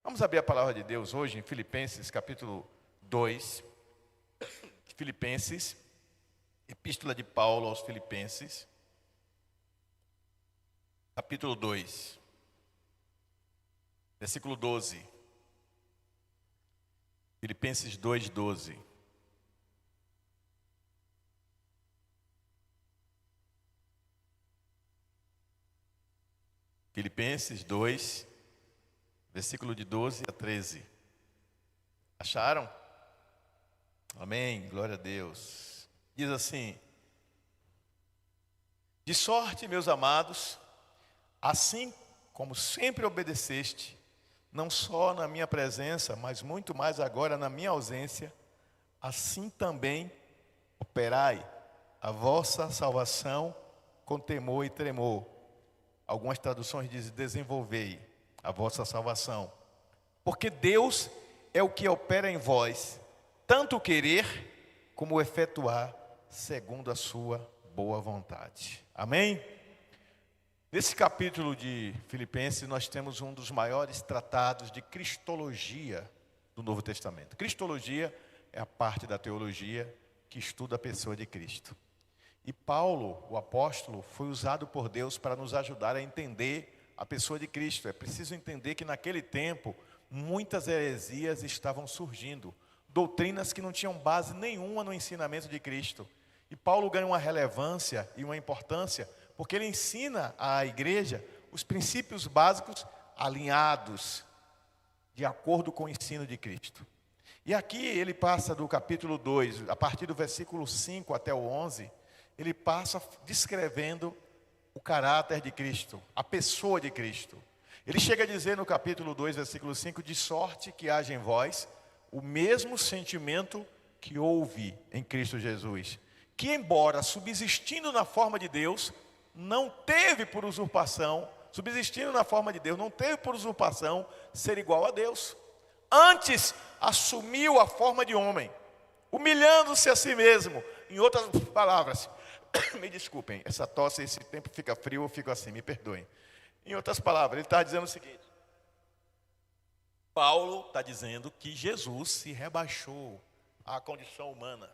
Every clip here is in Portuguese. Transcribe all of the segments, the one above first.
Vamos abrir a palavra de Deus hoje em Filipenses capítulo 2. Filipenses, epístola de Paulo aos Filipenses, capítulo 2, versículo 12. Filipenses 2, 12. Filipenses 2, versículo de 12 a 13. Acharam? Amém, glória a Deus. Diz assim: de sorte, meus amados, assim como sempre obedeceste, não só na minha presença, mas muito mais agora na minha ausência, assim também operai a vossa salvação com temor e tremor. Algumas traduções dizem: desenvolvei a vossa salvação, porque Deus é o que opera em vós, tanto o querer como o efetuar, segundo a sua boa vontade. Amém? Nesse capítulo de Filipenses, nós temos um dos maiores tratados de cristologia do Novo Testamento. Cristologia é a parte da teologia que estuda a pessoa de Cristo. E Paulo, o apóstolo, foi usado por Deus para nos ajudar a entender a pessoa de Cristo. É preciso entender que naquele tempo, muitas heresias estavam surgindo. Doutrinas que não tinham base nenhuma no ensinamento de Cristo. E Paulo ganha uma relevância e uma importância, porque ele ensina à igreja os princípios básicos alinhados, de acordo com o ensino de Cristo. E aqui ele passa do capítulo 2, a partir do versículo 5 até o 11, ele passa descrevendo o caráter de Cristo, a pessoa de Cristo. Ele chega a dizer no capítulo 2, versículo 5, de sorte que haja em vós o mesmo sentimento que houve em Cristo Jesus, que embora subsistindo na forma de Deus, não teve por usurpação, subsistindo na forma de Deus, não teve por usurpação ser igual a Deus. Antes assumiu a forma de homem, humilhando-se a si mesmo. Em outras palavras, me desculpem, essa tosse, esse tempo fica frio, eu fico assim, me perdoem. Em outras palavras, ele está dizendo o seguinte: Paulo está dizendo que Jesus se rebaixou à condição humana.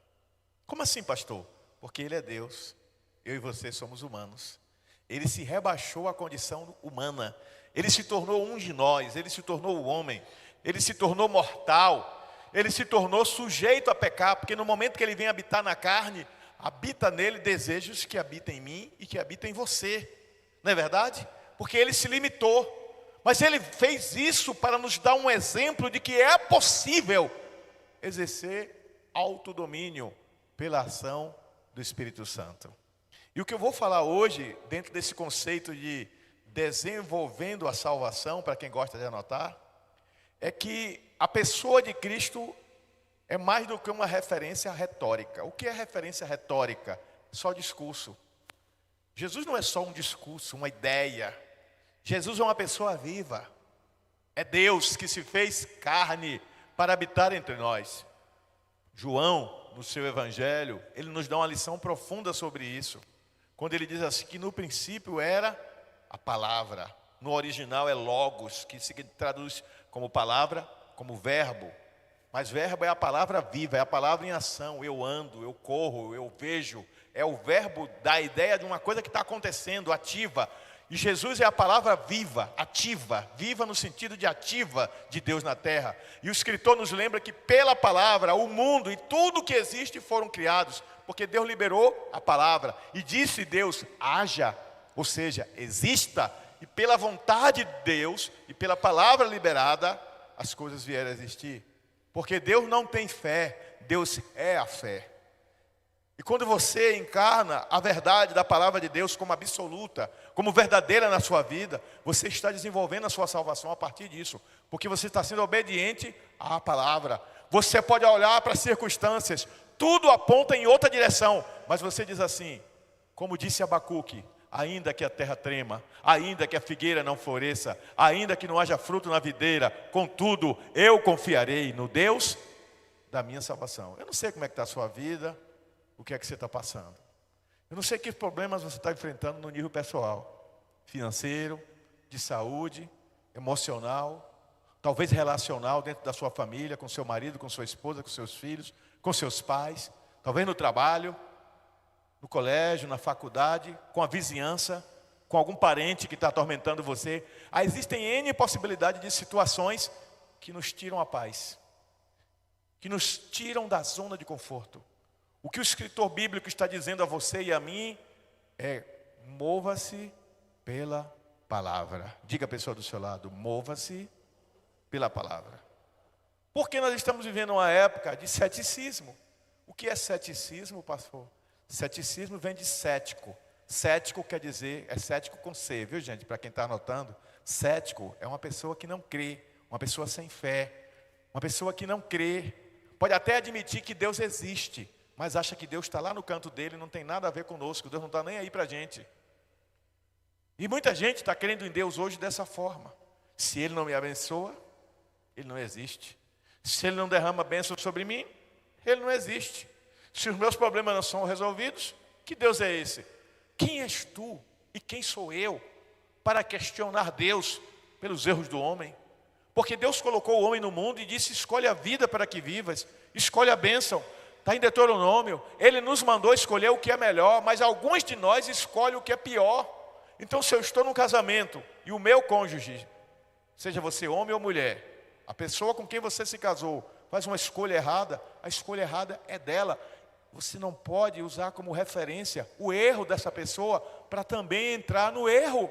Como assim, pastor? Porque ele é Deus, eu e você somos humanos. Ele se rebaixou à condição humana. Ele se tornou um de nós, ele se tornou o homem, ele se tornou mortal, ele se tornou sujeito a pecar, porque no momento que ele vem habitar na carne, habita nele desejos que habitam em mim e que habitam em você. Não é verdade? Porque ele se limitou. Mas ele fez isso para nos dar um exemplo de que é possível exercer autodomínio pela ação do Espírito Santo. E o que eu vou falar hoje, dentro desse conceito de desenvolvendo a salvação, para quem gosta de anotar, é que a pessoa de Cristo é mais do que uma referência retórica. O que é referência retórica? Só discurso. Jesus não é só um discurso, uma ideia. Jesus é uma pessoa viva. É Deus que se fez carne para habitar entre nós. João, no seu evangelho, ele nos dá uma lição profunda sobre isso. Quando ele diz assim que no princípio era a palavra. No original é logos, que se traduz como palavra, como verbo. Mas verbo é a palavra viva, é a palavra em ação. Eu ando, eu corro, eu vejo. É o verbo da ideia de uma coisa que está acontecendo, ativa. E Jesus é a palavra viva, ativa, viva no sentido de ativa de Deus na terra. E o escritor nos lembra que pela palavra, o mundo e tudo que existe foram criados, porque Deus liberou a palavra. E disse Deus, haja, ou seja, exista. E pela vontade de Deus e pela palavra liberada, as coisas vieram a existir. Porque Deus não tem fé, Deus é a fé. E quando você encarna a verdade da palavra de Deus como absoluta, como verdadeira na sua vida, você está desenvolvendo a sua salvação a partir disso, porque você está sendo obediente à palavra. Você pode olhar para as circunstâncias, tudo aponta em outra direção, mas você diz assim, como disse Abacuque: ainda que a terra trema, ainda que a figueira não floresça, ainda que não haja fruto na videira, contudo, eu confiarei no Deus da minha salvação. Eu não sei como é que está a sua vida, o que é que você está passando. Eu não sei que problemas você está enfrentando no nível pessoal, financeiro, de saúde, emocional, talvez relacional dentro da sua família, com seu marido, com sua esposa, com seus filhos, com seus pais, talvez no trabalho, no colégio, na faculdade, com a vizinhança, com algum parente que está atormentando você. Existem N possibilidades de situações que nos tiram a paz, que nos tiram da zona de conforto. O que o escritor bíblico está dizendo a você e a mim é: mova-se pela palavra. Diga a pessoa do seu lado: mova-se pela palavra. Porque nós estamos vivendo uma época de ceticismo. O que é ceticismo, pastor? Ceticismo vem de cético. Cético quer dizer, é cético com C, viu gente? Para quem está anotando, cético é uma pessoa que não crê, uma pessoa sem fé, uma pessoa que não crê. Pode até admitir que Deus existe, mas acha que Deus está lá no canto dele, não tem nada a ver conosco, Deus não está nem aí para a gente. E muita gente está crendo em Deus hoje dessa forma: se Ele não me abençoa, Ele não existe. Se Ele não derrama bênção sobre mim, Ele não existe. Se os meus problemas não são resolvidos, que Deus é esse? Quem és tu e quem sou eu para questionar Deus pelos erros do homem? Porque Deus colocou o homem no mundo e disse: escolhe a vida para que vivas, escolhe a bênção. Está em Deuteronômio. Ele nos mandou escolher o que é melhor, mas alguns de nós escolhem o que é pior. Então, se eu estou num casamento e o meu cônjuge, seja você homem ou mulher, a pessoa com quem você se casou faz uma escolha errada, a escolha errada é dela. Você não pode usar como referência o erro dessa pessoa para também entrar no erro.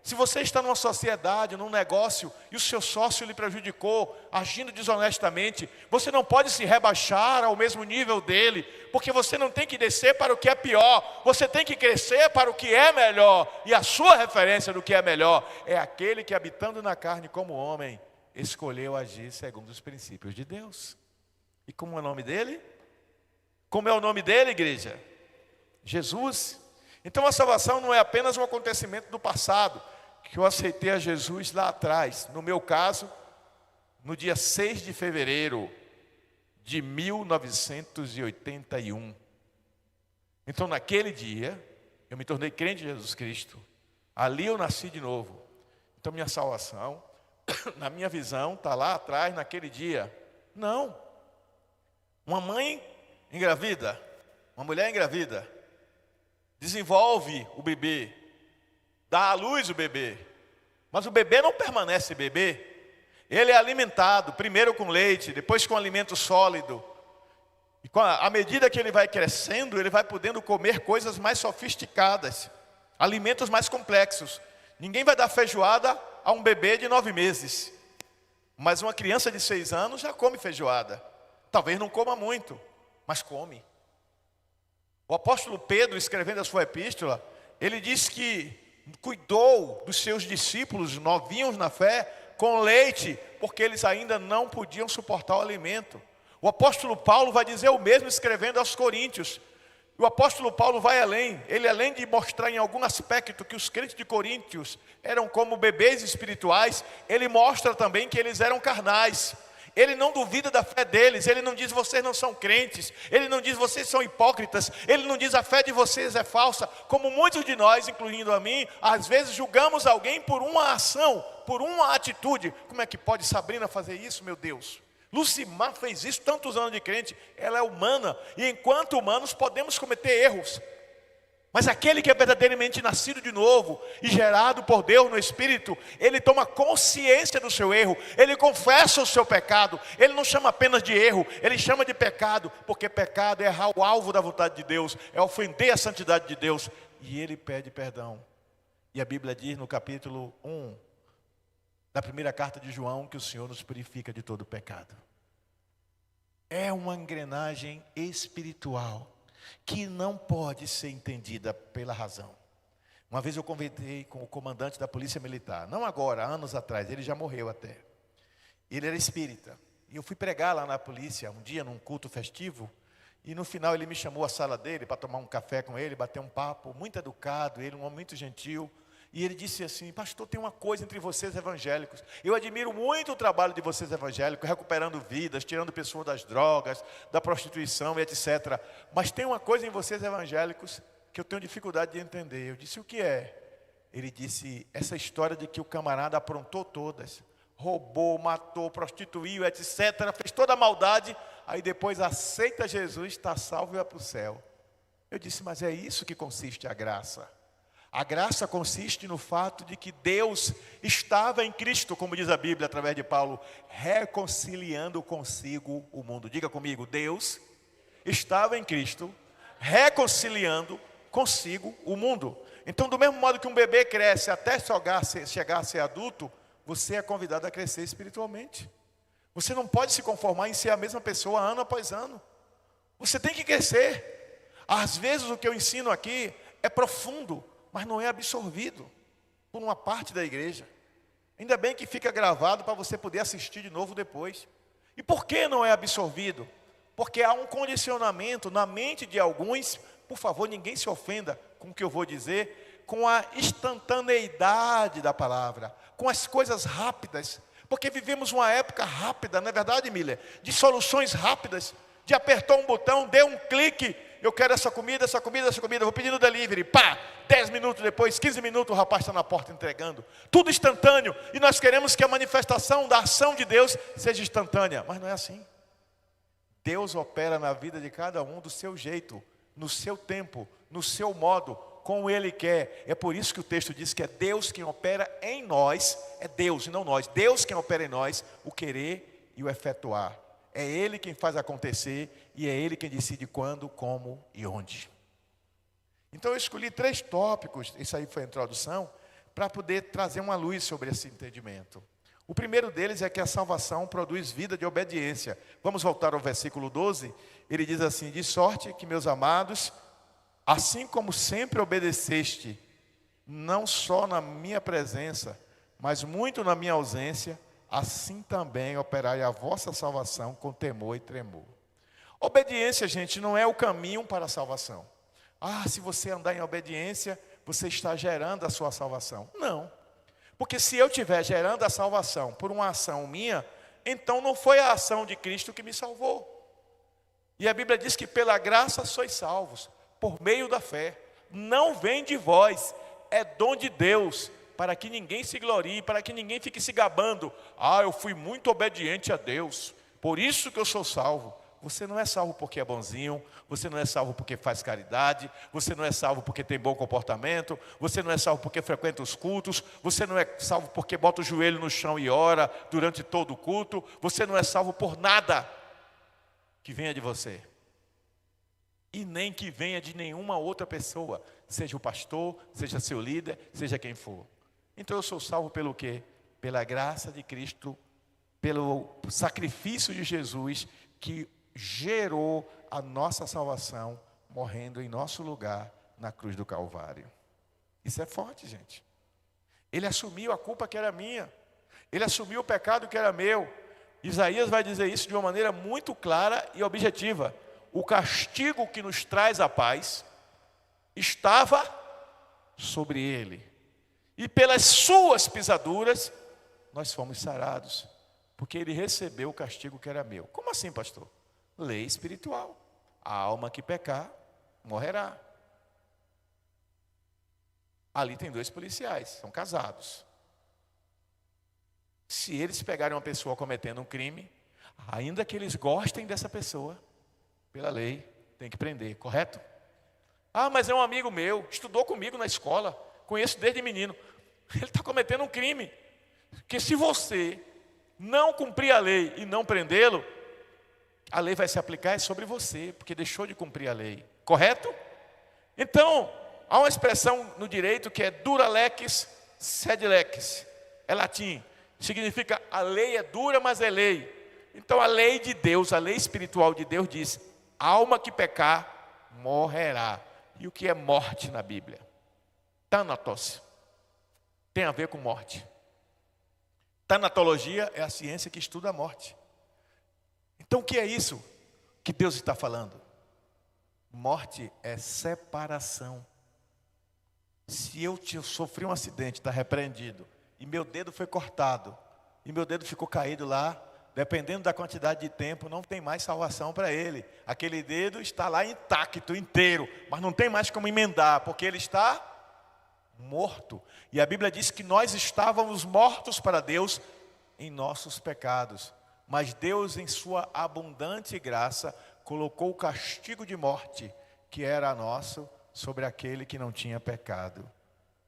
Se você está numa sociedade, num negócio, e o seu sócio lhe prejudicou, agindo desonestamente, você não pode se rebaixar ao mesmo nível dele, porque você não tem que descer para o que é pior, você tem que crescer para o que é melhor. E a sua referência do que é melhor é aquele que, habitando na carne como homem, escolheu agir segundo os princípios de Deus. E como é o nome dele? Como é o nome dele, igreja? Jesus. Então a salvação não é apenas um acontecimento do passado, que eu aceitei a Jesus lá atrás. No meu caso, no dia 6 de fevereiro de 1981. Então naquele dia, eu me tornei crente em Jesus Cristo. Ali eu nasci de novo. Então minha salvação, na minha visão, está lá atrás, naquele dia. Não. Uma mãe engravida, uma mulher engravida, desenvolve o bebê, dá à luz o bebê, mas o bebê não permanece bebê. Ele é alimentado, primeiro com leite, depois com alimento sólido. E à medida que ele vai crescendo, ele vai podendo comer coisas mais sofisticadas, alimentos mais complexos. Ninguém vai dar feijoada a um bebê de 9 meses, mas uma criança de 6 anos já come feijoada. Talvez não coma muito, mas come. O apóstolo Pedro, escrevendo a sua epístola, ele diz que cuidou dos seus discípulos novinhos na fé com leite, porque eles ainda não podiam suportar o alimento. O apóstolo Paulo vai dizer o mesmo escrevendo aos Coríntios. O apóstolo Paulo vai além. Ele, além de mostrar em algum aspecto que os crentes de Coríntios eram como bebês espirituais, ele mostra também que eles eram carnais. Ele não duvida da fé deles, ele não diz vocês não são crentes, ele não diz vocês são hipócritas, ele não diz a fé de vocês é falsa, como muitos de nós, incluindo a mim, às vezes julgamos alguém por uma ação, por uma atitude. Como é que pode Sabrina fazer isso, meu Deus? Lucimar fez isso, tantos anos de crente, ela é humana, e enquanto humanos podemos cometer erros. Mas aquele que é verdadeiramente nascido de novo e gerado por Deus no Espírito, ele toma consciência do seu erro, ele confessa o seu pecado, ele não chama apenas de erro, ele chama de pecado, porque pecado é errar o alvo da vontade de Deus, é ofender a santidade de Deus, e ele pede perdão. E a Bíblia diz no capítulo 1 da primeira carta de João que o Senhor nos purifica de todo pecado. É uma engrenagem espiritual que não pode ser entendida pela razão. Uma vez eu conversei com o comandante da polícia militar, não agora, anos atrás, ele já morreu até. Ele era espírita, e eu fui pregar lá na polícia um dia num culto festivo, e no final ele me chamou à sala dele para tomar um café com ele, bater um papo, muito educado, ele um homem muito gentil. E ele disse assim: pastor, tem uma coisa entre vocês evangélicos. Eu admiro muito o trabalho de vocês evangélicos, recuperando vidas, tirando pessoas das drogas, da prostituição e etc. Mas tem uma coisa em vocês evangélicos que eu tenho dificuldade de entender. Eu disse: o que é? Ele disse essa história de que o camarada aprontou todas. Roubou, matou, prostituiu, etc. Fez toda a maldade. Aí depois aceita Jesus, está salvo e vai para o céu. Eu disse, mas é isso que consiste a graça. A graça consiste no fato de que Deus estava em Cristo, como diz a Bíblia através de Paulo, reconciliando consigo o mundo. Diga comigo, Deus estava em Cristo, reconciliando consigo o mundo. Então, do mesmo modo que um bebê cresce até chegar a ser adulto, você é convidado a crescer espiritualmente. Você não pode se conformar em ser a mesma pessoa ano após ano. Você tem que crescer. Às vezes o que eu ensino aqui é profundo, mas não é absorvido por uma parte da igreja. Ainda bem que fica gravado para você poder assistir de novo depois. E por que não é absorvido? Porque há um condicionamento na mente de alguns. Por favor, ninguém se ofenda com o que eu vou dizer, com a instantaneidade da palavra, com as coisas rápidas, porque vivemos uma época rápida, não é verdade, Miller? De soluções rápidas, de apertar um botão, deu um clique, eu quero essa comida, essa comida, essa comida, vou pedir no delivery, pá, 10 minutos depois, 15 minutos, o rapaz está na porta entregando, tudo instantâneo, e nós queremos que a manifestação da ação de Deus seja instantânea, mas não é assim. Deus opera na vida de cada um do seu jeito, no seu tempo, no seu modo, como Ele quer. É por isso que o texto diz que é Deus quem opera em nós, é Deus e não nós, Deus quem opera em nós o querer e o efetuar. É Ele quem faz acontecer e é Ele quem decide quando, como e onde. Então eu escolhi 3 tópicos, isso aí foi a introdução, para poder trazer uma luz sobre esse entendimento. O primeiro deles é que a salvação produz vida de obediência. Vamos voltar ao versículo 12. Ele diz assim: de sorte que, meus amados, assim como sempre obedeceste, não só na minha presença, mas muito na minha ausência, assim também operai a vossa salvação com temor e tremor. Obediência, gente, não é o caminho para a salvação. Ah, se você andar em obediência, você está gerando a sua salvação. Não. Porque se eu estiver gerando a salvação por uma ação minha, então não foi a ação de Cristo que me salvou. E a Bíblia diz que pela graça sois salvos, por meio da fé. Não vem de vós, é dom de Deus, para que ninguém se glorie, para que ninguém fique se gabando. Ah, eu fui muito obediente a Deus, por isso que eu sou salvo. Você não é salvo porque é bonzinho, você não é salvo porque faz caridade, você não é salvo porque tem bom comportamento, você não é salvo porque frequenta os cultos, você não é salvo porque bota o joelho no chão e ora durante todo o culto, você não é salvo por nada que venha de você. E nem que venha de nenhuma outra pessoa, seja o pastor, seja seu líder, seja quem for. Então eu sou salvo pelo quê? Pela graça de Cristo, pelo sacrifício de Jesus, que gerou a nossa salvação, morrendo em nosso lugar na cruz do Calvário. Isso é forte, gente. Ele assumiu a culpa que era minha. Ele assumiu o pecado que era meu. Isaías vai dizer isso de uma maneira muito clara e objetiva. O castigo que nos traz a paz estava sobre ele. E pelas suas pisaduras, nós fomos sarados. Porque ele recebeu o castigo que era meu. Como assim, pastor? Lei espiritual. A alma que pecar, morrerá. Ali tem 2 policiais, são casados. Se eles pegarem uma pessoa cometendo um crime, ainda que eles gostem dessa pessoa, pela lei, tem que prender, correto? Ah, mas é um amigo meu, estudou comigo na escola, conheço desde menino. Ele está cometendo um crime. Porque se você não cumprir a lei e não prendê-lo, a lei vai se aplicar sobre você, porque deixou de cumprir a lei, correto? Então, há uma expressão no direito que é dura lex, sed lex, é latim, significa a lei é dura, mas é lei. Então a lei de Deus, a lei espiritual de Deus diz, alma que pecar, morrerá. E o que é morte na Bíblia? Thanatos, tem a ver com morte. Tanatologia é a ciência que estuda a morte. Então o que é isso que Deus está falando? Morte é separação. Se eu sofri um acidente, está repreendido, e meu dedo foi cortado, e meu dedo ficou caído lá, dependendo da quantidade de tempo, não tem mais salvação para ele. Aquele dedo está lá intacto, inteiro, mas não tem mais como emendar, porque ele está morto. E a Bíblia diz que nós estávamos mortos para Deus em nossos pecados. Mas Deus, em sua abundante graça, colocou o castigo de morte, que era nosso, sobre aquele que não tinha pecado.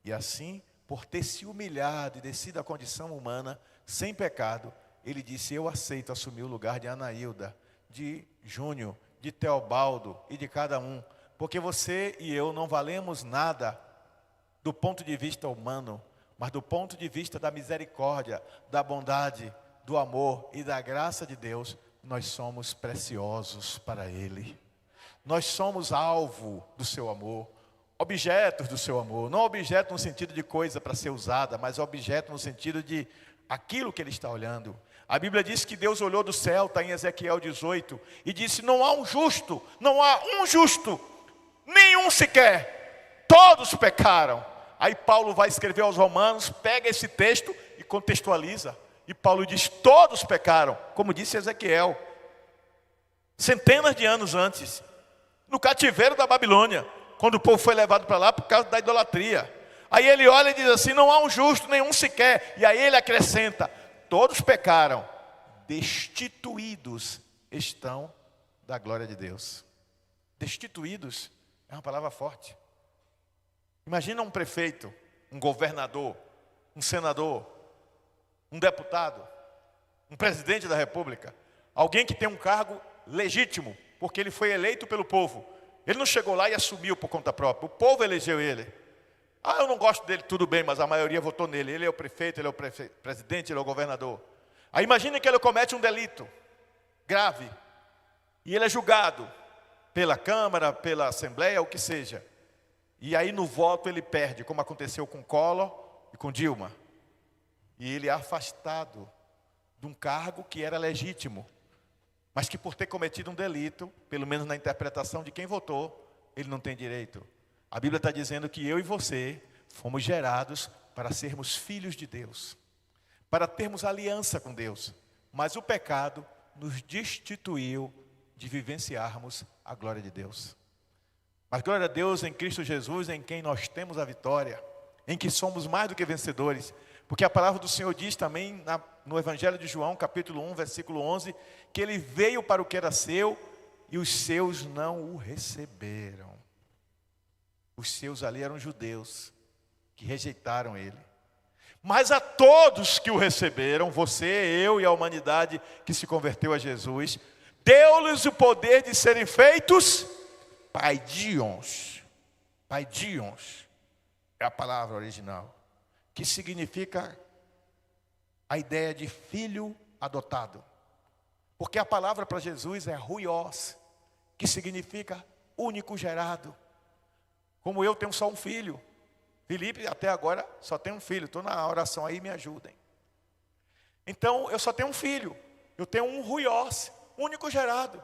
E assim, por ter se humilhado e descido à condição humana, sem pecado, ele disse: eu aceito assumir o lugar de Anaílda, de Júnior, de Teobaldo e de cada um. Porque você e eu não valemos nada do ponto de vista humano, mas do ponto de vista da misericórdia, da bondade, do amor e da graça de Deus, nós somos preciosos para Ele. Nós somos alvo do seu amor, objetos do seu amor. Não objeto no sentido de coisa para ser usada, mas objeto no sentido de aquilo que Ele está olhando. A Bíblia diz que Deus olhou do céu, está em Ezequiel 18, e disse: não há um justo, não há um justo, nenhum sequer, todos pecaram. Aí Paulo vai escrever aos Romanos, pega esse texto e contextualiza. E Paulo diz: todos pecaram, como disse Ezequiel, centenas de anos antes, no cativeiro da Babilônia, quando o povo foi levado para lá por causa da idolatria. Aí ele olha e diz assim: não há um justo, nenhum sequer. E aí ele acrescenta: todos pecaram, destituídos estão da glória de Deus. Destituídos é uma palavra forte. Imagina um prefeito, um governador, um senador, um deputado, um presidente da república, alguém que tem um cargo legítimo, porque ele foi eleito pelo povo. Ele não chegou lá e assumiu por conta própria, o povo elegeu ele. Ah, eu não gosto dele, tudo bem, mas a maioria votou nele. Ele é o prefeito, ele é o presidente, ele é o governador. Aí imagine que ele comete um delito grave, e ele é julgado pela Câmara, pela Assembleia, o que seja. E aí no voto ele perde, como aconteceu com Collor e com Dilma. E ele é afastado de um cargo que era legítimo, mas que por ter cometido um delito, pelo menos na interpretação de quem votou, ele não tem direito. A Bíblia está dizendo que eu e você fomos gerados para sermos filhos de Deus, para termos aliança com Deus. Mas o pecado nos destituiu de vivenciarmos a glória de Deus. Mas glória a Deus em Cristo Jesus, em quem nós temos a vitória, em que somos mais do que vencedores. Porque a palavra do Senhor diz também no Evangelho de João, capítulo 1, versículo 11, que Ele veio para o que era seu e os seus não o receberam. Os seus ali eram judeus, que rejeitaram Ele. Mas a todos que o receberam, você, eu e a humanidade que se converteu a Jesus, deu-lhes o poder de serem feitos paidions. Paidions é a palavra original, que significa a ideia de filho adotado. Porque a palavra para Jesus é ruios, que significa único gerado. Como eu tenho só um filho, Felipe até agora só tem um filho, estou na oração aí, me ajudem. Então eu só tenho um filho, eu tenho um ruios, único gerado.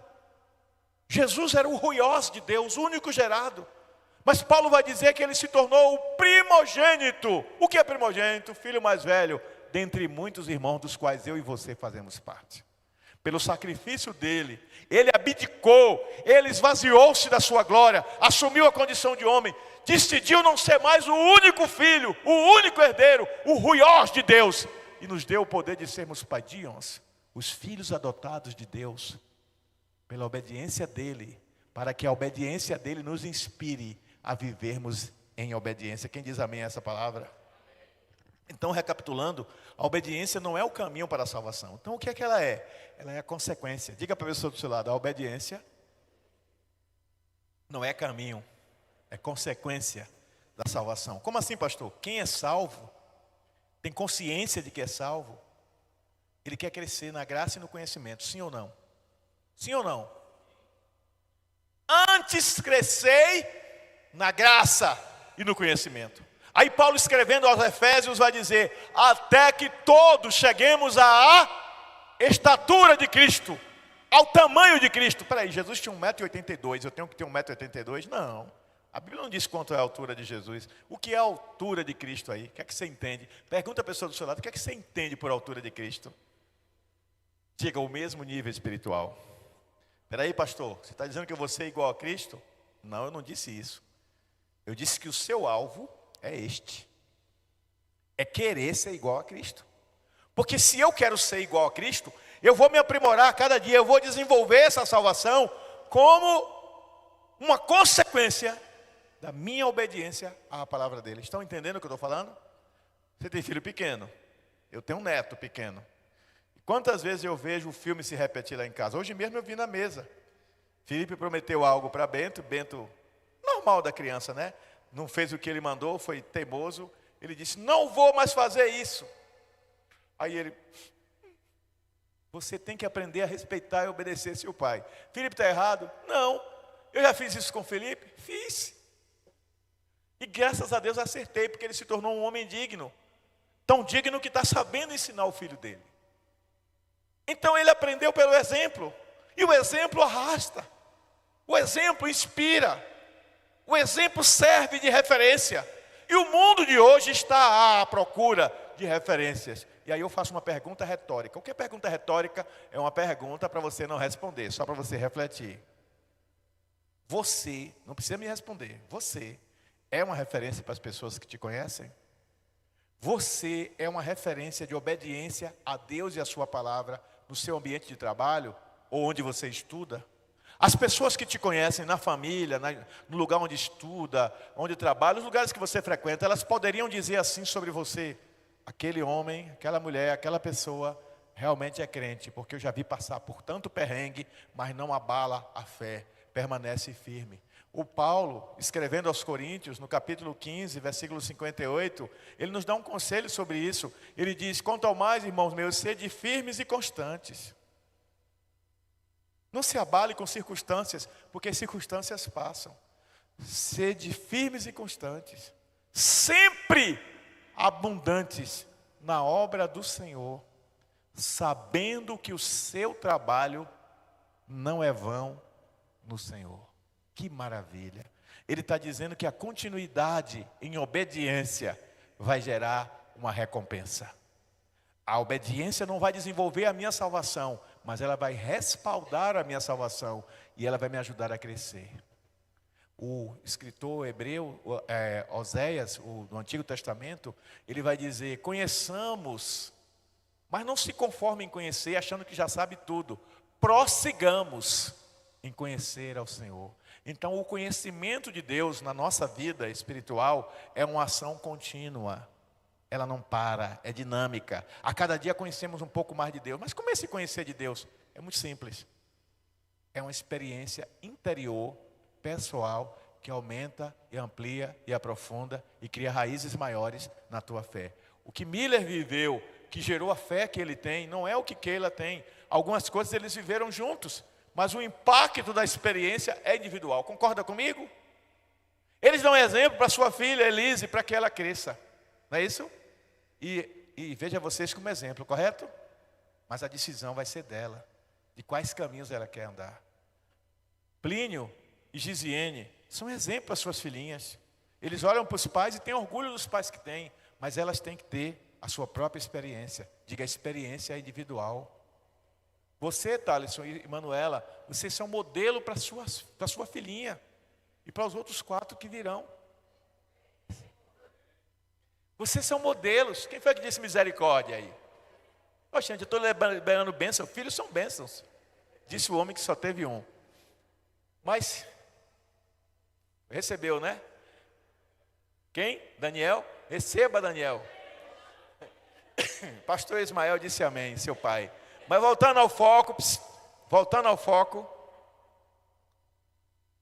Jesus era o ruios de Deus, único gerado. Mas Paulo vai dizer que ele se tornou o primogênito. O que é primogênito? Filho mais velho, dentre muitos irmãos dos quais eu e você fazemos parte. Pelo sacrifício dele, ele abdicou, ele esvaziou-se da sua glória, assumiu a condição de homem, decidiu não ser mais o único filho, o único herdeiro, o ruios de Deus, e nos deu o poder de sermos paidions, os filhos adotados de Deus, pela obediência dele, para que a obediência dele nos inspire a vivermos em obediência. Quem diz amém a essa palavra? Então, recapitulando, a obediência não é o caminho para a salvação. Então, o que é que ela é? Ela é a consequência. Diga para a pessoa do seu lado: a obediência não é caminho, é consequência da salvação. Como assim, pastor? Quem é salvo, tem consciência de que é salvo, ele quer crescer na graça e no conhecimento, sim ou não? Sim ou não? Antes crescei na graça e no conhecimento. Aí Paulo, escrevendo aos Efésios, vai dizer: até que todos cheguemos à estatura de Cristo, ao tamanho de Cristo. Peraí, Jesus tinha 1,82 m, eu tenho que ter 1,82 m? Não. A Bíblia não diz quanto é a altura de Jesus. O que é a altura de Cristo aí? O que é que você entende? Pergunta a pessoa do seu lado: o que é que você entende por altura de Cristo? Diga: o mesmo nível espiritual. Peraí, pastor, você está dizendo que eu vou ser igual a Cristo? Não, eu não disse isso. Eu disse que o seu alvo é este. é querer ser igual a Cristo. Porque se eu quero ser igual a Cristo, eu vou me aprimorar a cada dia, eu vou desenvolver essa salvação como uma consequência da minha obediência à palavra dele. Estão entendendo o que eu estou falando? Você tem filho pequeno, eu tenho um neto pequeno. Quantas vezes eu vejo o filme se repetir lá em casa? Hoje mesmo eu vi na mesa. Felipe prometeu algo para Bento, normal da criança, né? Não fez o que ele mandou, foi teimoso. Ele disse, não vou mais fazer isso. Aí ele, você tem que aprender a respeitar e obedecer seu pai. Felipe está errado? Não. Eu já fiz isso com Felipe? Fiz. E graças a Deus acertei, porque ele se tornou um homem digno. Tão digno que está sabendo ensinar o filho dele. Então ele aprendeu pelo exemplo. E o exemplo arrasta. O exemplo inspira. O exemplo serve de referência. E o mundo de hoje está à procura de referências. E aí eu faço uma pergunta retórica. O que é pergunta retórica? É uma pergunta para você não responder, só para você refletir. Você, não precisa me responder, você é uma referência para as pessoas que te conhecem? Você é uma referência de obediência a Deus e a sua palavra no seu ambiente de trabalho ou onde você estuda? As pessoas que te conhecem na família, no lugar onde estuda, onde trabalha, os lugares que você frequenta, elas poderiam dizer assim sobre você: aquele homem, aquela mulher, aquela pessoa realmente é crente, porque eu já vi passar por tanto perrengue, mas não abala a fé, permanece firme. O Paulo, escrevendo aos Coríntios, no capítulo 15, versículo 58, ele nos dá um conselho sobre isso. Ele diz, quanto ao mais, irmãos meus, sede firmes e constantes. Não se abale com circunstâncias, porque as circunstâncias passam. Sede firmes e constantes, sempre abundantes na obra do Senhor, sabendo que o seu trabalho não é vão no Senhor. Que maravilha! Ele está dizendo que a continuidade em obediência vai gerar uma recompensa. A obediência não vai desenvolver a minha salvação, mas ela vai respaldar a minha salvação e ela vai me ajudar a crescer. O escritor hebreu, Oséias, no Antigo Testamento, ele vai dizer, conheçamos, mas não se conforme em conhecer achando que já sabe tudo. Prossigamos em conhecer ao Senhor. Então o conhecimento de Deus na nossa vida espiritual é uma ação contínua. Ela não para, é dinâmica. A cada dia conhecemos um pouco mais de Deus. Mas como é se conhecer de Deus? É muito simples. É uma experiência interior, pessoal, que aumenta e amplia e aprofunda e cria raízes maiores na tua fé. O que Miller viveu, que gerou a fé que ele tem, não é o que Keila tem. Algumas coisas eles viveram juntos, mas o impacto da experiência é individual. Concorda comigo? Eles dão exemplo para sua filha Elise, para que ela cresça. Não é isso? E veja vocês como exemplo, correto? Mas a decisão vai ser dela, de quais caminhos ela quer andar. Plínio e Gisiene são exemplos para suas filhinhas. Eles olham para os pais e têm orgulho dos pais que têm, mas elas têm que ter a sua própria experiência. Diga, a experiência é individual. Você, Thaleson e Manuela, vocês são modelo para sua filhinha e para os outros 4 que virão. Vocês são modelos. Quem foi que disse misericórdia aí? Oh, gente, eu estou liberando bênção. Filhos são bênçãos. Disse o homem que só teve um. Mas, recebeu, né? Quem? Daniel? Receba, Daniel. Pastor Ismael disse amém, seu pai. Mas voltando ao foco,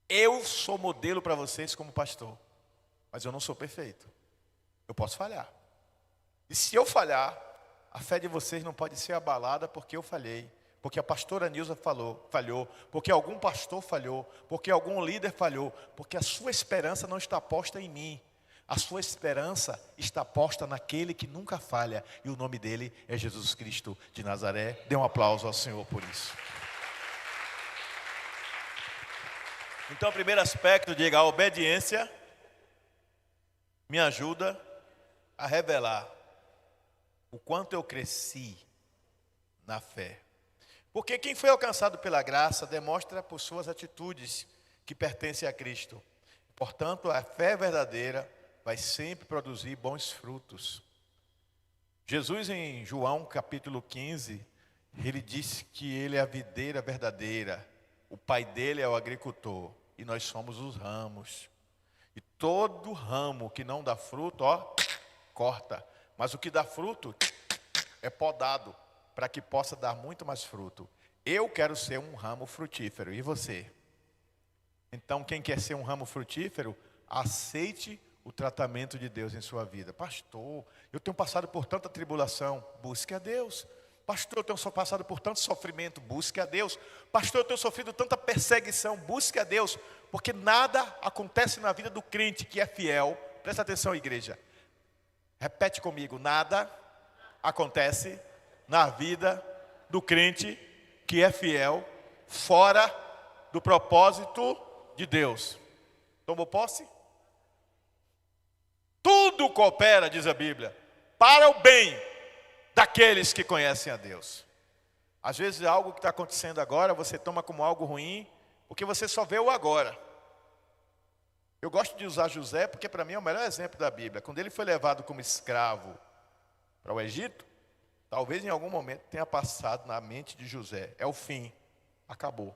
eu sou modelo para vocês como pastor. Mas eu não sou perfeito. Eu posso falhar. E se eu falhar, a fé de vocês não pode ser abalada porque eu falhei. Porque a pastora Nilza falhou. Porque algum pastor falhou. Porque algum líder falhou. Porque a sua esperança não está posta em mim. A sua esperança está posta naquele que nunca falha. E o nome dele é Jesus Cristo de Nazaré. Dê um aplauso ao Senhor por isso. Então, o primeiro aspecto, diga, a obediência me ajuda a revelar o quanto eu cresci na fé. Porque quem foi alcançado pela graça demonstra por suas atitudes que pertencem a Cristo. Portanto, a fé verdadeira vai sempre produzir bons frutos. Jesus, em João capítulo 15, ele disse que ele é a videira verdadeira, o pai dele é o agricultor, e nós somos os ramos. E todo ramo que não dá fruto, corta. Mas o que dá fruto é podado, para que possa dar muito mais fruto. Eu quero ser um ramo frutífero, e você? Então, quem quer ser um ramo frutífero, aceite o tratamento de Deus em sua vida. Pastor, eu tenho passado por tanta tribulação, busque a Deus. Pastor, eu tenho passado por tanto sofrimento, busque a Deus. Pastor, eu tenho sofrido tanta perseguição, busque a Deus. Porque nada acontece na vida do crente que é fiel. Presta atenção, igreja. Repete comigo, nada acontece na vida do crente que é fiel fora do propósito de Deus. Tomou posse? Tudo coopera, diz a Bíblia, para o bem daqueles que conhecem a Deus. Às vezes algo que está acontecendo agora, você toma como algo ruim, porque você só vê o agora. Eu gosto de usar José, porque para mim é o melhor exemplo da Bíblia. Quando ele foi levado como escravo para o Egito, talvez em algum momento tenha passado na mente de José, é o fim, acabou.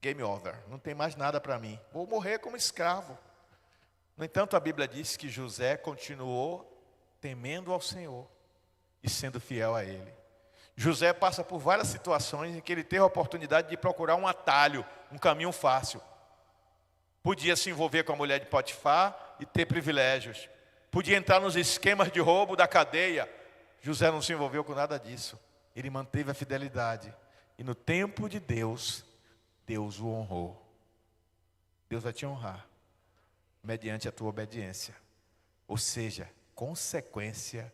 Game over, não tem mais nada para mim, vou morrer como escravo. No entanto, a Bíblia diz que José continuou temendo ao Senhor e sendo fiel a Ele. José passa por várias situações em que ele teve a oportunidade de procurar um atalho, um caminho fácil. Podia se envolver com a mulher de Potifar e ter privilégios. Podia entrar nos esquemas de roubo da cadeia. José não se envolveu com nada disso. Ele manteve a fidelidade. E no tempo de Deus, Deus o honrou. Deus vai te honrar mediante a tua obediência. Ou seja, consequência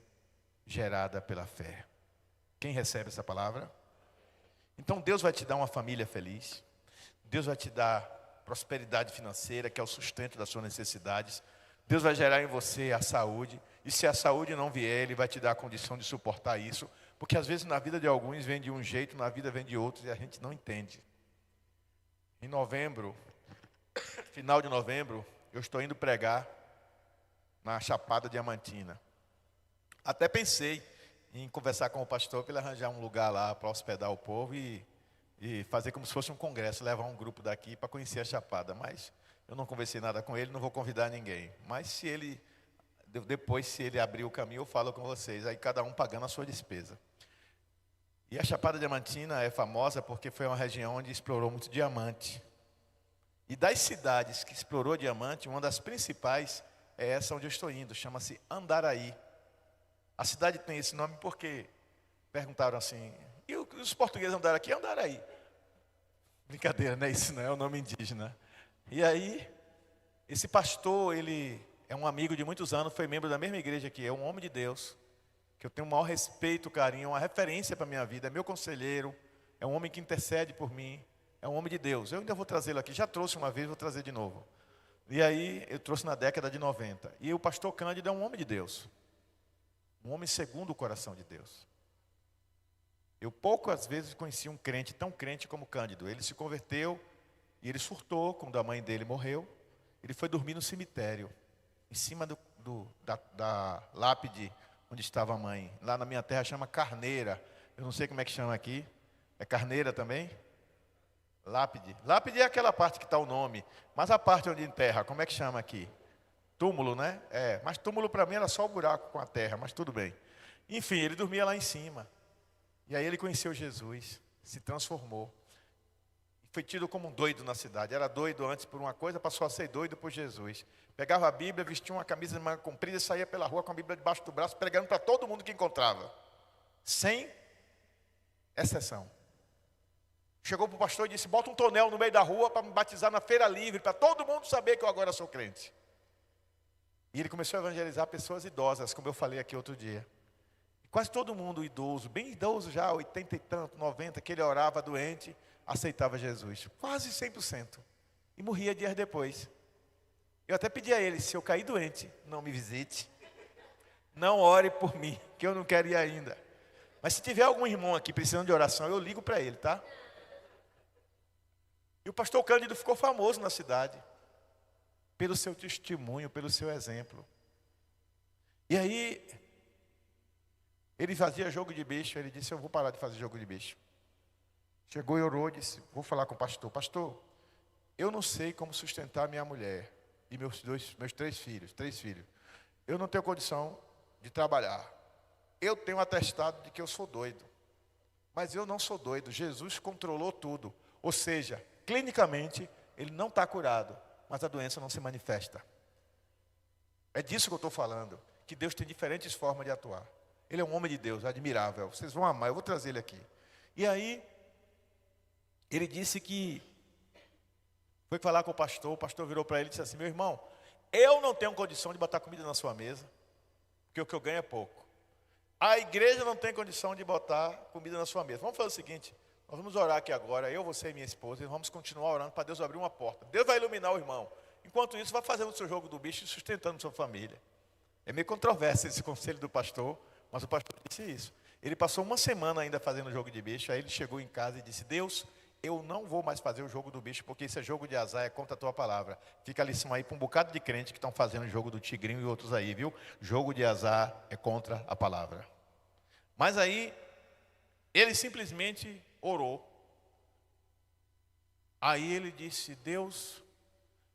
gerada pela fé. Quem recebe essa palavra? Então Deus vai te dar uma família feliz. Deus vai te dar prosperidade financeira, que é o sustento das suas necessidades. Deus vai gerar em você a saúde. E se a saúde não vier, Ele vai te dar a condição de suportar isso. Porque às vezes na vida de alguns vem de um jeito, na vida vem de outros, e a gente não entende. Em novembro, final de novembro, eu estou indo pregar na Chapada Diamantina. Até pensei em conversar com o pastor para ele arranjar um lugar lá para hospedar o povo e fazer como se fosse um congresso, levar um grupo daqui para conhecer a Chapada. Mas eu não conversei nada com ele, não vou convidar ninguém. Mas se ele, depois se ele abrir o caminho, eu falo com vocês. Aí cada um pagando a sua despesa. E a Chapada Diamantina é famosa porque foi uma região onde explorou muito diamante. E das cidades que explorou diamante, uma das principais é essa onde eu estou indo, chama-se Andaraí. A cidade tem esse nome porque perguntaram assim, e os portugueses andaram aqui? Andaraí. Brincadeira, não é isso, não é o nome indígena. E aí, esse pastor, ele é um amigo de muitos anos, foi membro da mesma igreja que eu, um homem de Deus, que eu tenho o maior respeito, carinho, uma referência para a minha vida, é meu conselheiro, é um homem que intercede por mim, é um homem de Deus. Eu ainda vou trazê-lo aqui, já trouxe uma vez, vou trazer de novo. E aí, eu trouxe na década de 90. E o pastor Cândido é um homem de Deus. Um homem segundo o coração de Deus. Eu poucas vezes conheci um crente, tão crente como Cândido. Ele se converteu e ele surtou quando a mãe dele morreu. Ele foi dormir no cemitério, em cima da lápide onde estava a mãe. Lá na minha terra chama Carneira. Eu não sei como é que chama aqui. É Carneira também? Lápide. Lápide é aquela parte que está o nome. Mas a parte onde enterra, como é que chama aqui? Túmulo, né? É, mas túmulo para mim era só o buraco com a terra, mas tudo bem. Enfim, ele dormia lá em cima. E aí ele conheceu Jesus, se transformou. Foi tido como um doido na cidade. Era doido antes por uma coisa, passou a ser doido por Jesus. Pegava a Bíblia, vestia uma camisa de manga comprida e saía pela rua com a Bíblia debaixo do braço, pregando para todo mundo que encontrava. Sem exceção. Chegou para o pastor e disse, bota um tonel no meio da rua para me batizar na feira livre, para todo mundo saber que eu agora sou crente. E ele começou a evangelizar pessoas idosas, como eu falei aqui outro dia. E quase todo mundo idoso, bem idoso já, 80 e tanto, 90, que ele orava doente, aceitava Jesus. Quase 100%. E morria dias depois. Eu até pedi a ele, se eu cair doente, não me visite. Não ore por mim, que eu não quero ir ainda. Mas se tiver algum irmão aqui precisando de oração, eu ligo para ele, tá? E o pastor Cândido ficou famoso na cidade. Pelo seu testemunho, pelo seu exemplo. E aí, Ele fazia jogo de bicho, ele disse, eu vou parar de fazer jogo de bicho. Chegou e orou e disse, vou falar com o pastor. Pastor, eu não sei como sustentar minha mulher e meus três filhos. Eu não tenho condição de trabalhar. Eu tenho atestado de que eu sou doido. Mas eu não sou doido. Jesus controlou tudo. Ou seja, clinicamente, ele não está curado, mas a doença não se manifesta. É disso que eu estou falando. Que Deus tem diferentes formas de atuar. Ele é um homem de Deus, admirável. Vocês vão amar, eu vou trazer ele aqui. E aí, ele disse que foi falar com o pastor virou para ele e disse assim, meu irmão, eu não tenho condição de botar comida na sua mesa, porque o que eu ganho é pouco. A igreja não tem condição de botar comida na sua mesa. Vamos fazer o seguinte, nós vamos orar aqui agora, eu, você e minha esposa, e vamos continuar orando para Deus abrir uma porta. Deus vai iluminar o irmão. Enquanto isso, vai fazendo o seu jogo do bicho e sustentando sua família. É meio controverso esse conselho do pastor, mas o pastor disse isso. Ele passou uma semana ainda fazendo o jogo de bicho, aí ele chegou em casa e disse, Deus, eu não vou mais fazer o jogo do bicho, porque isso é jogo de azar, é contra a tua palavra. Fica a lição aí para um bocado de crente que estão fazendo o jogo do tigrinho e outros aí, viu? Jogo de azar é contra a palavra. Mas aí, ele simplesmente orou. Aí ele disse, Deus,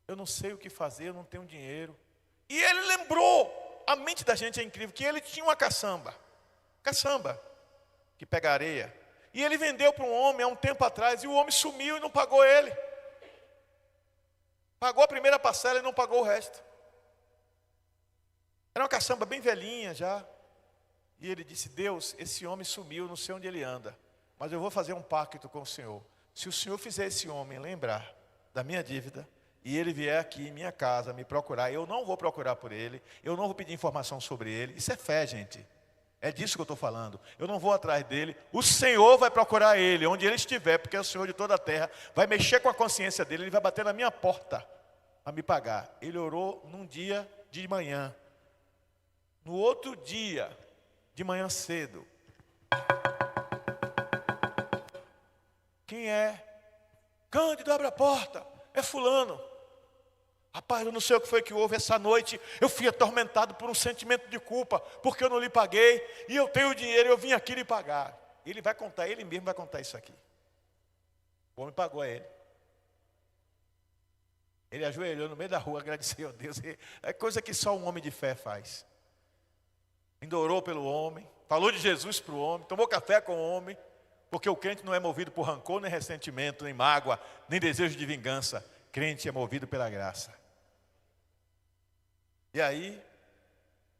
eu não sei o que fazer, eu não tenho dinheiro. E ele lembrou, a mente da gente é incrível, que ele tinha uma caçamba, que pega areia. E ele vendeu para um homem há um tempo atrás, e o homem sumiu e não pagou ele. Pagou a primeira parcela e não pagou o resto. Era uma caçamba bem velhinha já. E ele disse, Deus, esse homem sumiu, não sei onde ele anda, mas eu vou fazer um pacto com o Senhor. Se o Senhor fizer esse homem lembrar da minha dívida, e ele vier aqui em minha casa me procurar, eu não vou procurar por ele, eu não vou pedir informação sobre ele. Isso é fé, gente. É disso que eu estou falando. Eu não vou atrás dele. O Senhor vai procurar ele, onde ele estiver, porque é o Senhor de toda a terra. Vai mexer com a consciência dele, ele vai bater na minha porta a me pagar. Ele orou num dia de manhã. No outro dia, de manhã cedo. Quem é? Cândido, abre a porta. É fulano. Rapaz, eu não sei o que foi que houve essa noite. Eu fui atormentado por um sentimento de culpa, porque eu não lhe paguei, e eu tenho dinheiro, eu vim aqui lhe pagar. Ele vai contar, ele mesmo vai contar isso aqui. O homem pagou a ele. Ele ajoelhou no meio da rua, agradeceu a Deus. É coisa que só um homem de fé faz. Ainda orou pelo homem, falou de Jesus para o homem, tomou café com o homem, porque o crente não é movido por rancor, nem ressentimento, nem mágoa, nem desejo de vingança. Crente é movido pela graça. E aí,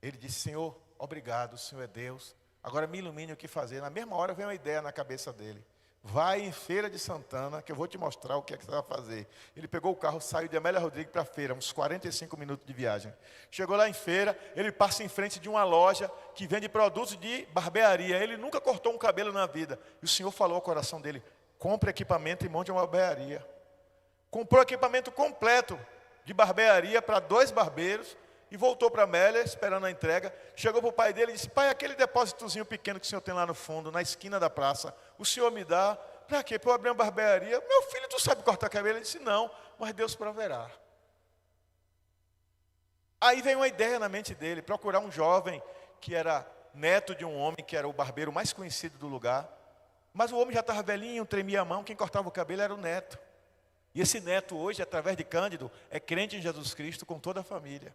ele disse, Senhor, obrigado, o Senhor é Deus. Agora me ilumine o que fazer. Na mesma hora veio uma ideia na cabeça dele. Vai em Feira de Santana, que eu vou te mostrar o que é que você vai fazer. Ele pegou o carro, saiu de Amélia Rodrigues para a feira, uns 45 minutos de viagem. Chegou lá em feira, ele passa em frente de uma loja que vende produtos de barbearia. Ele nunca cortou um cabelo na vida. E o Senhor falou ao coração dele, compre equipamento e monte uma barbearia. Comprou equipamento completo de barbearia para 2 barbeiros e voltou para Amélia esperando a entrega. Chegou para o pai dele e disse, pai, aquele depósitozinho pequeno que o senhor tem lá no fundo, na esquina da praça, o senhor me dá, para quê? Para eu abrir uma barbearia? Meu filho, tu sabe cortar cabelo? Ele disse, não, mas Deus proverá. Aí veio uma ideia na mente dele, procurar um jovem que era neto de um homem que era o barbeiro mais conhecido do lugar. Mas o homem já estava velhinho, tremia a mão, quem cortava o cabelo era o neto. E esse neto hoje, através de Cândido, é crente em Jesus Cristo com toda a família.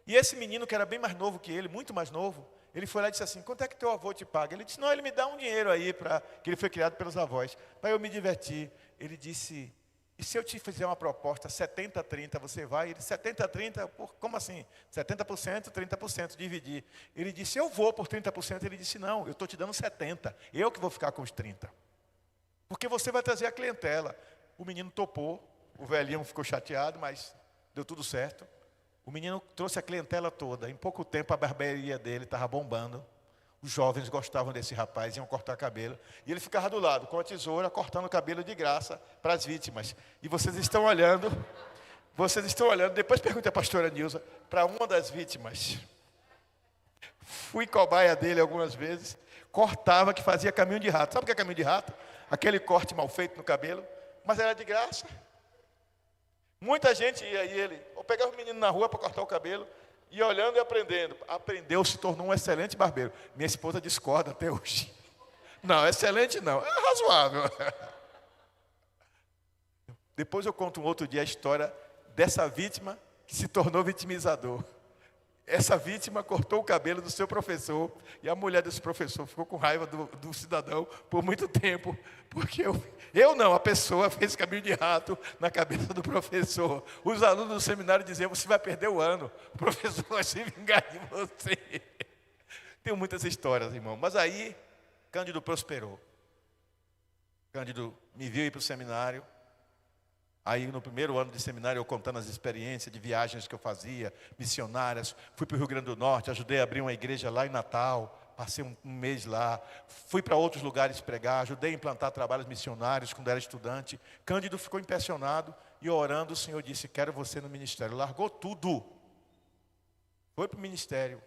E esse menino que era bem mais novo que ele, muito mais novo, ele foi lá e disse assim, quanto é que teu avô te paga? Ele disse, não, ele me dá um dinheiro aí, que ele foi criado pelos avós, para eu me divertir. Ele disse, e se eu te fizer uma proposta 70-30, você vai? Ele disse, 70-30, como assim? 70%, 30%, dividir. Ele disse, eu vou por 30%. Ele disse, não, eu estou te dando 70%, eu que vou ficar com os 30%. Porque você vai trazer a clientela. O menino topou, o velhinho ficou chateado, mas deu tudo certo. O menino trouxe a clientela toda. Em pouco tempo a barbearia dele estava bombando. Os jovens gostavam desse rapaz, iam cortar cabelo. E ele ficava do lado, com a tesoura, cortando o cabelo de graça para as vítimas. E vocês estão olhando, depois pergunte à pastora Nilza, para uma das vítimas. Fui cobaia dele algumas vezes, cortava que fazia caminho de rato. Sabe o que é caminho de rato? Aquele corte mal feito no cabelo, mas era de graça. Muita gente ia e ele, ou pegava o menino na rua para cortar o cabelo, E olhando e aprendendo. Aprendeu, se tornou um excelente barbeiro. Minha esposa discorda até hoje. Não, excelente não, é razoável. Depois eu conto um outro dia a história dessa vítima que se tornou vitimizador. Essa vítima cortou o cabelo do seu professor e a mulher desse professor ficou com raiva do cidadão por muito tempo, porque a pessoa fez caminho de rato na cabeça do professor. Os alunos do seminário diziam: você vai perder o ano, o professor vai se vingar de você. Tem muitas histórias, irmão, mas aí Cândido prosperou. Cândido me viu ir para o seminário. Aí no primeiro ano de seminário, eu contando as experiências de viagens que eu fazia, missionárias. Fui para o Rio Grande do Norte, ajudei a abrir uma igreja lá em Natal. Passei um mês lá. Fui para outros lugares pregar, ajudei a implantar trabalhos missionários quando era estudante. Cândido ficou impressionado e orando, o Senhor disse: quero você no ministério. Largou tudo. Foi para o ministério.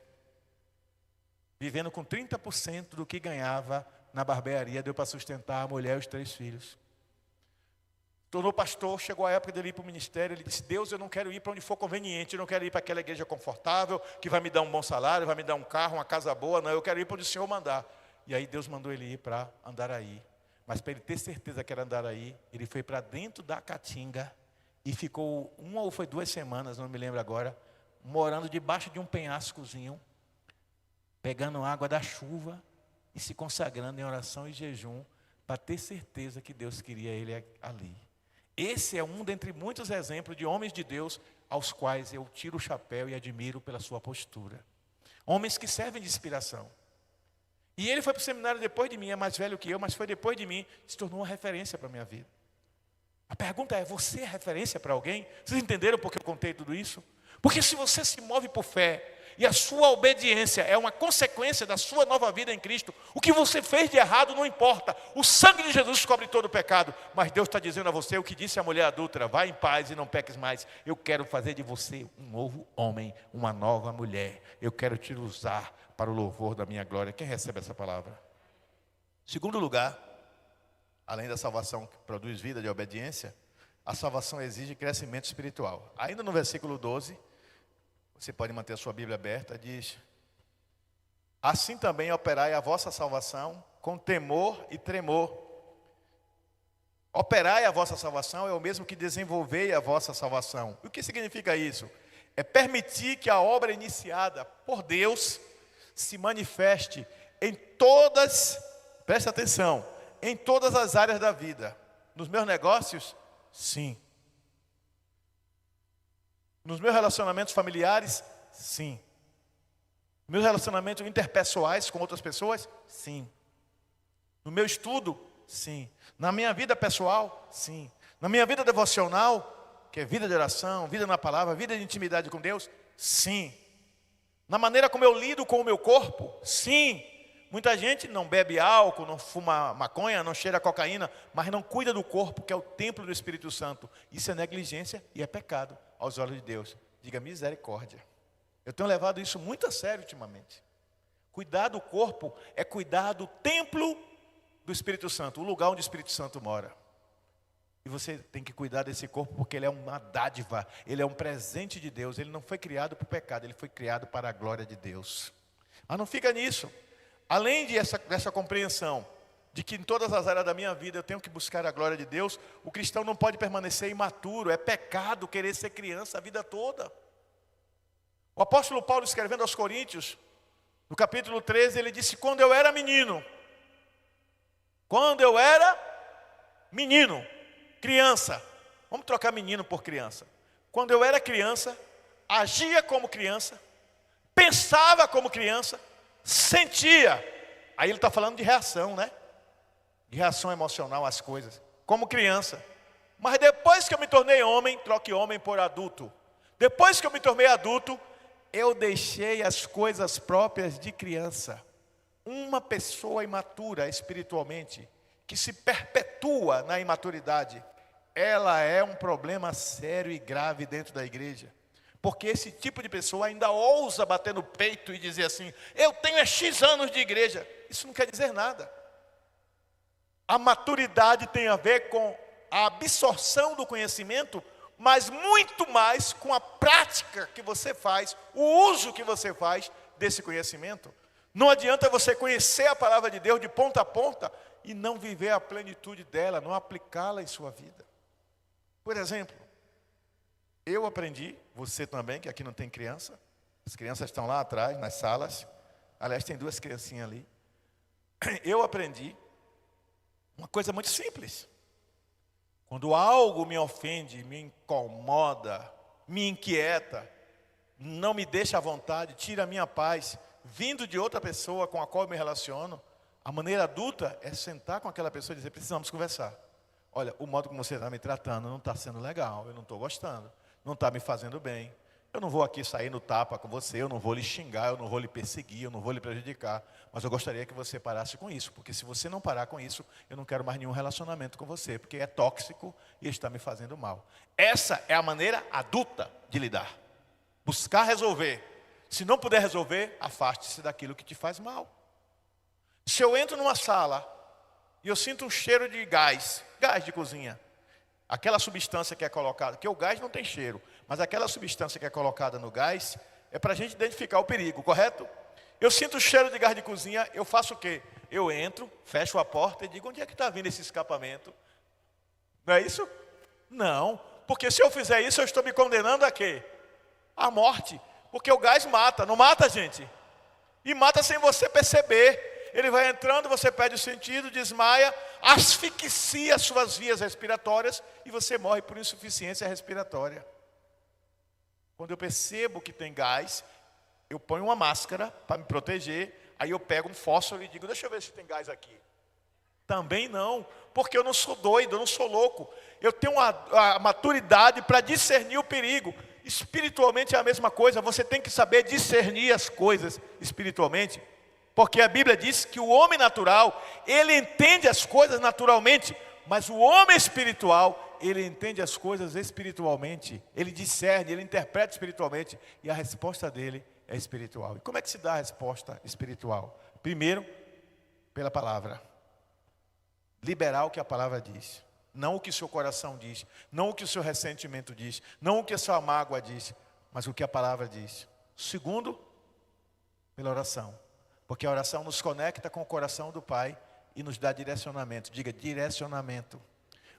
Vivendo com 30% do que ganhava na barbearia, deu para sustentar a mulher e os 3 filhos. Tornou pastor, chegou a época dele ir para o ministério, ele disse: Deus, eu não quero ir para onde for conveniente, eu não quero ir para aquela igreja confortável, que vai me dar um bom salário, vai me dar um carro, uma casa boa, não, eu quero ir para onde o Senhor mandar. E aí Deus mandou ele ir para Andaraí. Mas para ele ter certeza que era Andaraí, ele foi para dentro da Caatinga e ficou 1 ou foi 2 semanas, não me lembro agora, morando debaixo de um penhascozinho, pegando água da chuva e se consagrando em oração e jejum, para ter certeza que Deus queria ele ali. Esse é um dentre muitos exemplos de homens de Deus aos quais eu tiro o chapéu e admiro pela sua postura. Homens que servem de inspiração. E ele foi para o seminário depois de mim, é mais velho que eu, mas foi depois de mim, se tornou uma referência para a minha vida. A pergunta é: você é referência para alguém? Vocês entenderam por que eu contei tudo isso? Porque se você se move por fé, e a sua obediência é uma consequência da sua nova vida em Cristo, o que você fez de errado não importa. O sangue de Jesus cobre todo o pecado. Mas Deus está dizendo a você o que disse a mulher adúltera: vá em paz e não peques mais. Eu quero fazer de você um novo homem, uma nova mulher. Eu quero te usar para o louvor da minha glória. Quem recebe essa palavra? Segundo lugar, além da salvação que produz vida de obediência, a salvação exige crescimento espiritual. Ainda no versículo 12, você pode manter a sua Bíblia aberta, diz: assim também operai a vossa salvação com temor e tremor. Operai a vossa salvação é o mesmo que desenvolvei a vossa salvação. O que significa isso? É permitir que a obra iniciada por Deus se manifeste em todas, presta atenção, em todas as áreas da vida. Nos meus negócios, sim. Nos meus relacionamentos familiares, sim. Meus relacionamentos interpessoais com outras pessoas, sim. No meu estudo, sim. Na minha vida pessoal, sim. Na minha vida devocional, que é vida de oração, vida na palavra, vida de intimidade com Deus, sim. Na maneira como eu lido com o meu corpo, sim. Muita gente não bebe álcool, não fuma maconha, não cheira cocaína, mas não cuida do corpo, que é o templo do Espírito Santo. Isso é negligência e é pecado aos olhos de Deus. Diga misericórdia. Eu tenho levado isso muito a sério ultimamente. Cuidar do corpo é cuidar do templo do Espírito Santo, o lugar onde o Espírito Santo mora. E você tem que cuidar desse corpo porque ele é uma dádiva, ele é um presente de Deus. Ele não foi criado para o pecado, ele foi criado para a glória de Deus. Mas não fica nisso. Além dessa compreensão de que em todas as áreas da minha vida eu tenho que buscar a glória de Deus, o cristão não pode permanecer imaturo. É pecado querer ser criança a vida toda. O apóstolo Paulo, escrevendo aos Coríntios, no capítulo 13, ele disse: quando eu era menino, criança, vamos trocar menino por criança. Quando eu era criança, agia como criança, pensava como criança, sentia. Aí ele está falando de reação, né? De reação emocional às coisas, como criança. Mas depois que eu me tornei homem, troque homem por adulto. Depois que eu me tornei adulto, eu deixei as coisas próprias de criança. Uma pessoa imatura espiritualmente, que se perpetua na imaturidade, ela é um problema sério e grave dentro da igreja. Porque esse tipo de pessoa ainda ousa bater no peito e dizer assim: eu tenho X anos de igreja. Isso não quer dizer nada. A maturidade tem a ver com a absorção do conhecimento mas muito mais com a prática que você faz, o uso que você faz desse conhecimento. Não adianta você conhecer a palavra de Deus de ponta a ponta e não viver a plenitude dela, não aplicá-la em sua vida. Por exemplo, eu aprendi, você também, que aqui não tem criança, as crianças estão lá atrás, nas salas, aliás, tem 2 criancinhas ali. Eu aprendi uma coisa muito simples. Quando algo me ofende, me incomoda, me inquieta, não me deixa à vontade, tira a minha paz, vindo de outra pessoa com a qual eu me relaciono, a maneira adulta é sentar com aquela pessoa e dizer, precisamos conversar. Olha, o modo como você está me tratando não está sendo legal, eu não estou gostando, não está me fazendo bem. Eu não vou aqui sair no tapa com você, eu não vou lhe xingar, eu não vou lhe perseguir, eu não vou lhe prejudicar. Mas eu gostaria que você parasse com isso, porque se você não parar com isso, eu não quero mais nenhum relacionamento com você, porque é tóxico e está me fazendo mal. Essa é a maneira adulta de lidar. Buscar resolver. Se não puder resolver, afaste-se daquilo que te faz mal. Se eu entro numa sala e eu sinto um cheiro de gás de cozinha, aquela substância que é colocada, que o gás não tem cheiro, mas aquela substância que é colocada no gás é para a gente identificar o perigo, correto? Eu sinto o cheiro de gás de cozinha, eu faço o quê? Eu entro, fecho a porta e digo, onde é que está vindo esse escapamento? Não é isso? Não, porque se eu fizer isso, eu estou me condenando a quê? À morte, porque o gás mata, não mata, gente? E mata sem você perceber. Ele vai entrando, você perde o sentido, desmaia, asfixia suas vias respiratórias e você morre por insuficiência respiratória. Quando eu percebo que tem gás, eu ponho uma máscara para me proteger, aí eu pego um fósforo e digo, deixa eu ver se tem gás aqui. Também não, porque eu não sou doido, eu não sou louco. Eu tenho a maturidade para discernir o perigo. Espiritualmente é a mesma coisa, você tem que saber discernir as coisas espiritualmente. Porque a Bíblia diz que o homem natural, ele entende as coisas naturalmente, mas o homem espiritual, ele entende as coisas espiritualmente, ele discerne, ele interpreta espiritualmente, e a resposta dele é espiritual. E como é que se dá a resposta espiritual? Primeiro, pela palavra. Liberar o que a palavra diz, não o que o seu coração diz, não o que o seu ressentimento diz, não o que a sua mágoa diz, mas o que a palavra diz. Segundo, pela oração. Porque a oração nos conecta com o coração do Pai e nos dá direcionamento. Diga, direcionamento.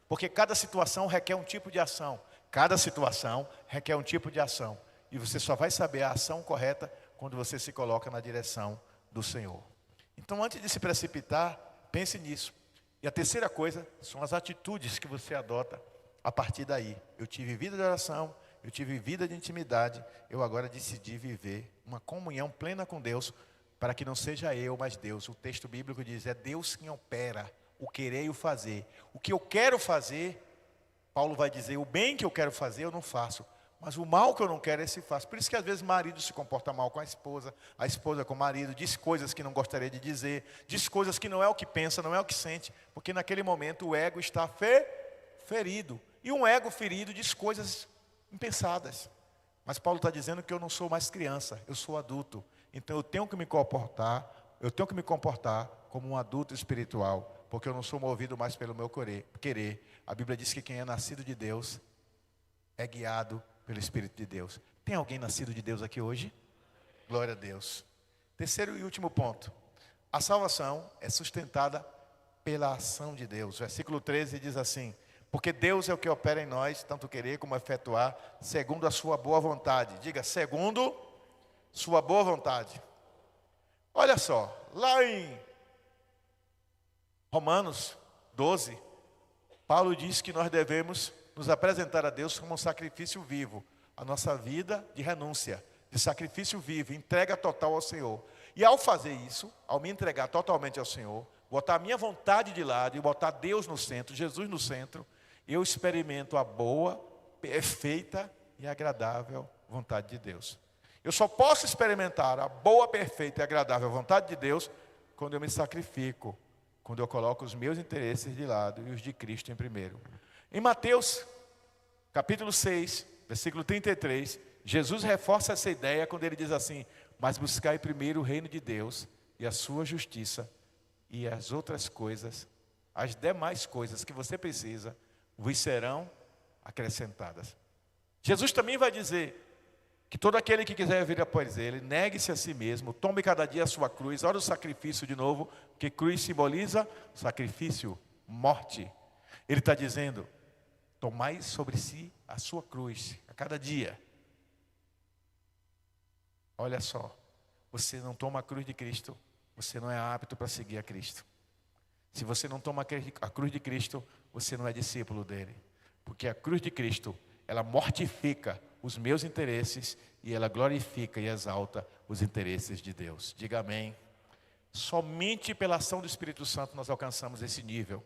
Porque cada situação requer um tipo de ação. Cada situação requer um tipo de ação. E você só vai saber a ação correta quando você se coloca na direção do Senhor. Então, antes de se precipitar, pense nisso. E a terceira coisa são as atitudes que você adota a partir daí. Eu tive vida de oração, eu tive vida de intimidade, eu agora decidi viver uma comunhão plena com Deus, para que não seja eu, mas Deus. O texto bíblico diz, é Deus quem opera o querer e o fazer. O que eu quero fazer, Paulo vai dizer, o bem que eu quero fazer eu não faço, mas o mal que eu não quero esse faço. Por isso que às vezes o marido se comporta mal com a esposa com o marido, diz coisas que não gostaria de dizer, diz coisas que não é o que pensa, não é o que sente, porque naquele momento o ego está ferido. E um ego ferido diz coisas impensadas. Mas Paulo está dizendo que eu não sou mais criança, eu sou adulto. Então eu tenho que me comportar como um adulto espiritual, porque eu não sou movido mais pelo meu querer. A Bíblia diz que quem é nascido de Deus é guiado pelo Espírito de Deus. Tem alguém nascido de Deus aqui hoje? Glória a Deus. Terceiro e último ponto. A salvação é sustentada pela ação de Deus. Versículo 13 diz assim, porque Deus é o que opera em nós, tanto querer como efetuar, segundo a sua boa vontade. Diga, segundo sua boa vontade. Olha só, lá em Romanos 12, Paulo diz que nós devemos nos apresentar a Deus como um sacrifício vivo. A nossa vida de renúncia, de sacrifício vivo, entrega total ao Senhor. E ao fazer isso, ao me entregar totalmente ao Senhor, botar a minha vontade de lado e botar Deus no centro, Jesus no centro, eu experimento a boa, perfeita e agradável vontade de Deus. Eu só posso experimentar a boa, perfeita e agradável vontade de Deus quando eu me sacrifico, quando eu coloco os meus interesses de lado e os de Cristo em primeiro. Em Mateus, capítulo 6, versículo 33, Jesus reforça essa ideia quando ele diz assim, mas buscai primeiro o reino de Deus e a sua justiça, e as outras coisas, as demais coisas que você precisa, vos serão acrescentadas. Jesus também vai dizer que todo aquele que quiser vir após ele, negue-se a si mesmo, tome cada dia a sua cruz. Olha o sacrifício de novo, que cruz simboliza sacrifício, morte. Ele está dizendo, tomai sobre si a sua cruz, a cada dia. Olha só, você não toma a cruz de Cristo, você não é apto para seguir a Cristo. Se você não toma a cruz de Cristo, você não é discípulo dele. Porque a cruz de Cristo, ela mortifica os meus interesses e ela glorifica e exalta os interesses de Deus. Diga amém. Somente pela ação do Espírito Santo nós alcançamos esse nível.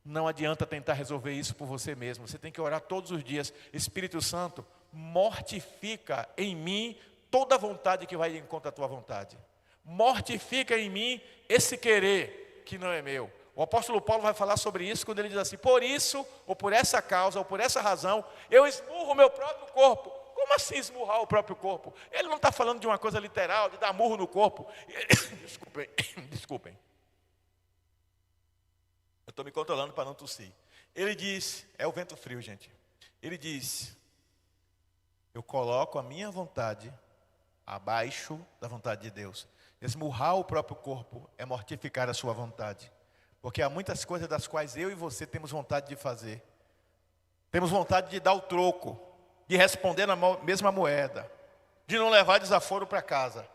Não adianta tentar resolver isso por você mesmo. Você tem que orar todos os dias. Espírito Santo, mortifica em mim toda vontade que vai em contra a tua vontade. Mortifica em mim esse querer que não é meu. O apóstolo Paulo vai falar sobre isso quando ele diz assim, por isso, ou por essa causa, ou por essa razão, eu esmurro o meu próprio corpo. Como assim esmurrar o próprio corpo? Ele não está falando de uma coisa literal, de dar murro no corpo. Desculpem. Eu estou me controlando para não tossir. Ele diz, é o vento frio, gente. Ele diz, eu coloco a minha vontade abaixo da vontade de Deus. Esmurrar o próprio corpo é mortificar a sua vontade. Porque há muitas coisas das quais eu e você temos vontade de fazer. Temos vontade de dar o troco, de responder na mesma moeda, de não levar desaforo para casa.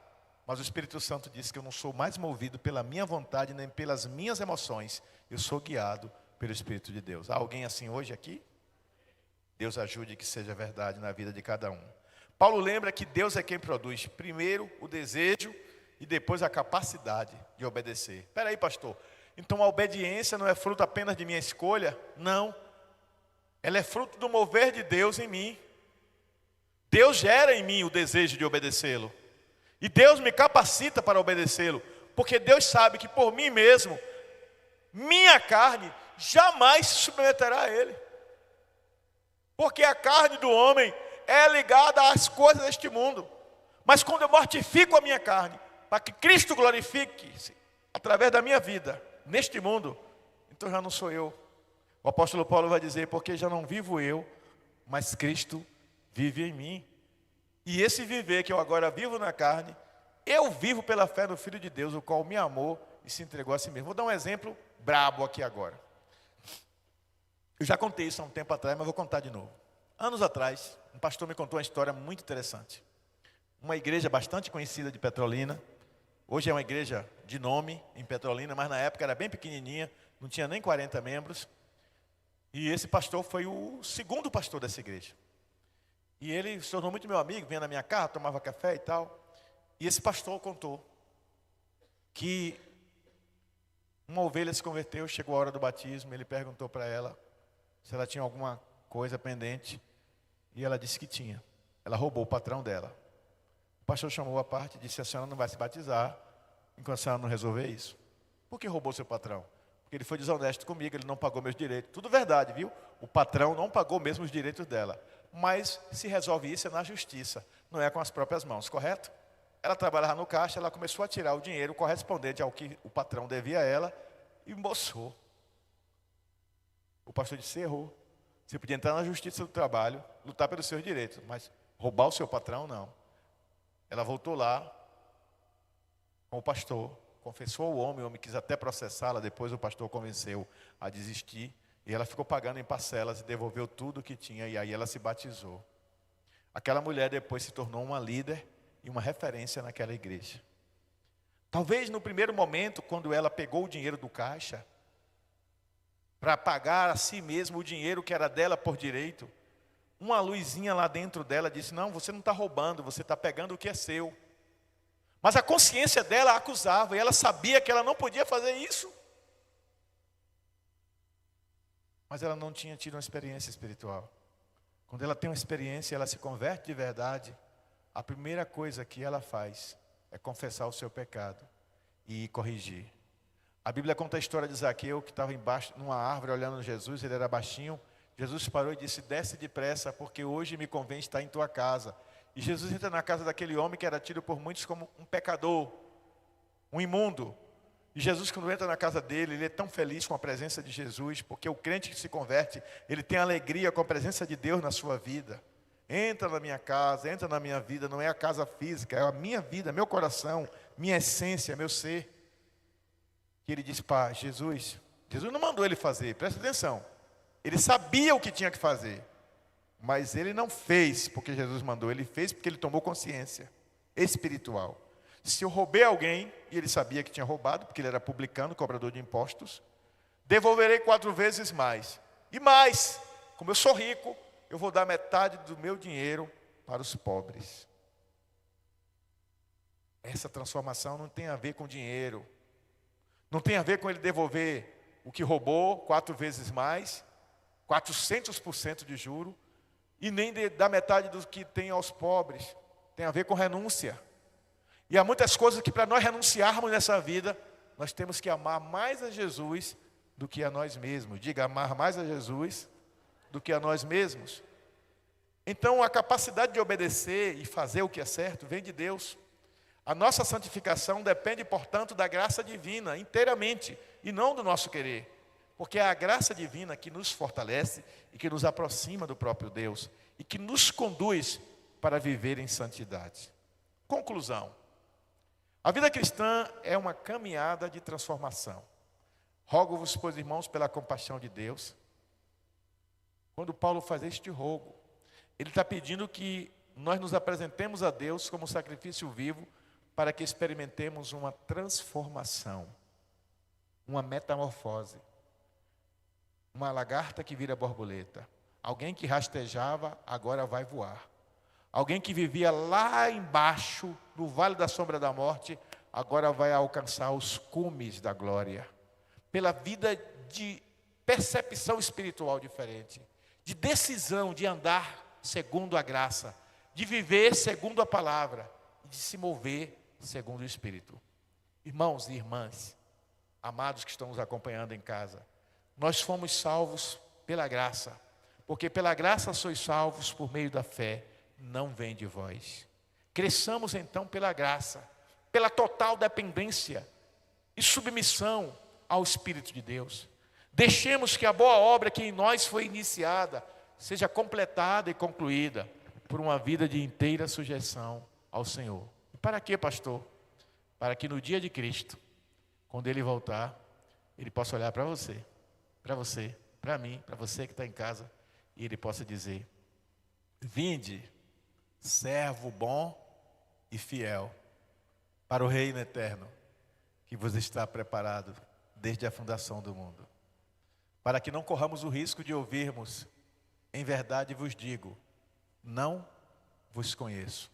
Mas o Espírito Santo diz que eu não sou mais movido pela minha vontade, nem pelas minhas emoções. Eu sou guiado pelo Espírito de Deus. Há alguém assim hoje aqui? Deus ajude que seja verdade na vida de cada um. Paulo lembra que Deus é quem produz primeiro o desejo e depois a capacidade de obedecer. Espera aí, pastor. Então a obediência não é fruto apenas de minha escolha? Não. Ela é fruto do mover de Deus em mim. Deus gera em mim o desejo de obedecê-lo. E Deus me capacita para obedecê-lo. Porque Deus sabe que por mim mesmo, minha carne jamais se submeterá a Ele. Porque a carne do homem é ligada às coisas deste mundo. Mas quando eu mortifico a minha carne, para que Cristo glorifique-se através da minha vida, neste mundo, então já não sou eu. O apóstolo Paulo vai dizer, porque já não vivo eu, mas Cristo vive em mim. E esse viver que eu agora vivo na carne, eu vivo pela fé no Filho de Deus, o qual me amou e se entregou a si mesmo. Vou dar um exemplo brabo aqui agora. Eu já contei isso há um tempo atrás, mas vou contar de novo. Anos atrás, um pastor me contou uma história muito interessante. Uma igreja bastante conhecida de Petrolina. Hoje é uma igreja de nome em Petrolina, mas na época era bem pequenininha, não tinha nem 40 membros. E esse pastor foi o segundo pastor dessa igreja. E ele se tornou muito meu amigo, vinha na minha casa, tomava café e tal. E esse pastor contou que uma ovelha se converteu, chegou a hora do batismo, ele perguntou para ela se ela tinha alguma coisa pendente. E ela disse que tinha. Ela roubou o patrão dela. O pastor chamou a parte e disse, a senhora não vai se batizar enquanto a senhora não resolver isso. Por que roubou seu patrão? Porque ele foi desonesto comigo, ele não pagou meus direitos. Tudo verdade, viu? O patrão não pagou mesmo os direitos dela. Mas se resolve isso é na justiça, não é com as próprias mãos, correto? Ela trabalhava no caixa, ela começou a tirar o dinheiro correspondente ao que o patrão devia a ela e embolsou. O pastor disse, errou. Você podia entrar na justiça do trabalho, lutar pelos seus direitos, mas roubar o seu patrão, não. Ela voltou lá com o pastor, confessou ao homem, o homem quis até processá-la, depois o pastor convenceu a desistir, e ela ficou pagando em parcelas e devolveu tudo o que tinha, e aí ela se batizou. Aquela mulher depois se tornou uma líder e uma referência naquela igreja. Talvez no primeiro momento, quando ela pegou o dinheiro do caixa, para pagar a si mesmo o dinheiro que era dela por direito, uma luzinha lá dentro dela disse, não, você não está roubando, você está pegando o que é seu. Mas a consciência dela a acusava, e ela sabia que ela não podia fazer isso. Mas ela não tinha tido uma experiência espiritual. Quando ela tem uma experiência, ela se converte de verdade, a primeira coisa que ela faz é confessar o seu pecado e corrigir. A Bíblia conta a história de Zaqueu, que estava embaixo, numa árvore, olhando Jesus, ele era baixinho. Jesus parou e disse, desce depressa, porque hoje me convém estar em tua casa. E Jesus entra na casa daquele homem que era tido por muitos como um pecador, um imundo. E Jesus, quando entra na casa dele, ele é tão feliz com a presença de Jesus, porque o crente que se converte, ele tem alegria com a presença de Deus na sua vida. entra na minha casa, entra na minha vida. Não é a casa física, é a minha vida, meu coração, minha essência, meu ser. Que ele disse para Jesus. Jesus não mandou ele fazer, presta atenção. Ele sabia o que tinha que fazer, mas ele não fez porque Jesus mandou. Ele fez porque ele tomou consciência espiritual. Se eu roubei alguém, e ele sabia que tinha roubado, porque ele era publicano, cobrador de impostos, devolverei 4 vezes mais. E mais, como eu sou rico, eu vou dar metade do meu dinheiro para os pobres. Essa transformação não tem a ver com dinheiro. Não tem a ver com ele devolver o que roubou 4 vezes mais, 400% de juro, e nem dar metade do que tem aos pobres. Tem a ver com renúncia. E há muitas coisas que para nós renunciarmos nessa vida, nós temos que amar mais a Jesus do que a nós mesmos. Diga, amar mais a Jesus do que a nós mesmos. Então a capacidade de obedecer e fazer o que é certo vem de Deus. A nossa santificação depende, portanto, da graça divina inteiramente, e não do nosso querer. Porque é a graça divina que nos fortalece e que nos aproxima do próprio Deus e que nos conduz para viver em santidade. Conclusão. A vida cristã é uma caminhada de transformação. Rogo-vos, pois, irmãos, pela compaixão de Deus. Quando Paulo faz este rogo, ele está pedindo que nós nos apresentemos a Deus como sacrifício vivo para que experimentemos uma transformação, uma metamorfose. Uma lagarta que vira borboleta. Alguém que rastejava, agora vai voar. Alguém que vivia lá embaixo, no vale da sombra da morte, agora vai alcançar os cumes da glória. Pela vida de percepção espiritual diferente, de decisão de andar segundo a graça, de viver segundo a palavra, e de se mover segundo o Espírito. Irmãos e irmãs, amados que estão nos acompanhando em casa, nós fomos salvos pela graça, porque pela graça sois salvos por meio da fé, não vem de vós. Cresçamos então pela graça, pela total dependência e submissão ao Espírito de Deus. Deixemos que a boa obra que em nós foi iniciada seja completada e concluída por uma vida de inteira sujeição ao Senhor. E para quê, pastor? Para que no dia de Cristo, quando Ele voltar, Ele possa olhar para você, para mim, para você que está em casa, e Ele possa dizer: vinde, servo bom e fiel, para o reino eterno, que vos está preparado desde a fundação do mundo. Para que não corramos o risco de ouvirmos: em verdade vos digo, não vos conheço.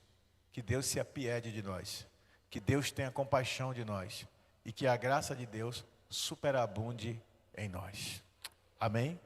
Que Deus se apiede de nós, que Deus tenha compaixão de nós, e que a graça de Deus superabunde em nós. Amém?